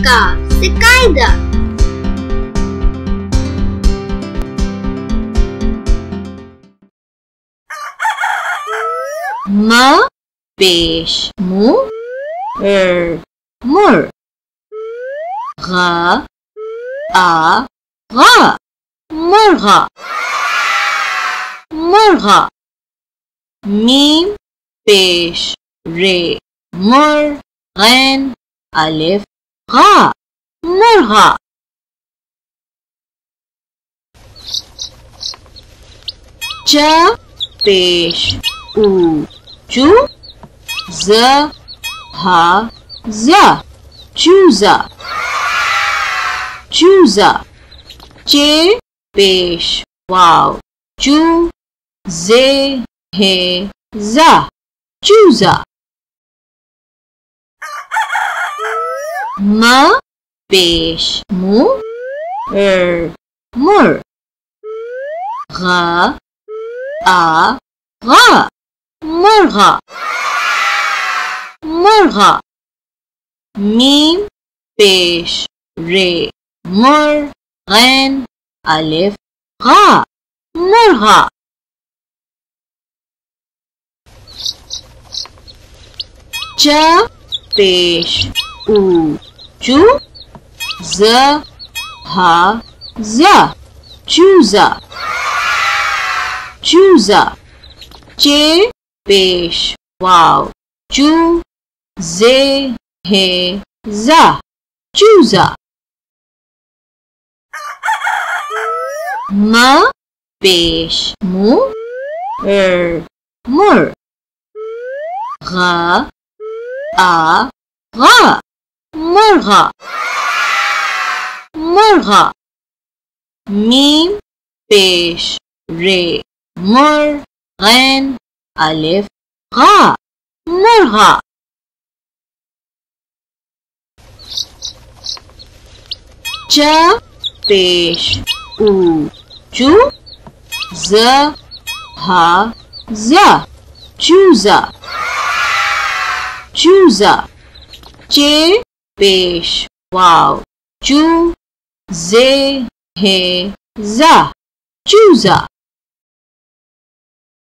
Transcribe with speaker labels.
Speaker 1: का से कायदा। म पेश मुँह मुर। ग आ गा मुर्गा मुर्गा। मीम पेश रे मुर गैन अलिफ गा मुर्गा। च पेश ऊ चू ज हा जा चूजा चूजा। चे पेश वाव चू जे हे जा चूजा। म पेश मु मुर। ग आ गा मुर्गा मुर्गा। मीम पेश रे मुर गैन अलिफ गा मुर्गा। च पेश ऊ चू ज हा जा चूजा चूजा। चे पेश वाव चू जे हे जा चूजा। म पेश मु मुर। ग आ गा मुर्गा मुर्गा। मीम पेश रे मुर गैन अलिफ गा मुर्गा। च पेश ऊ चू ज हा जा चूजा चूजा। चे पेश वाव चू जे हे जा चूजा।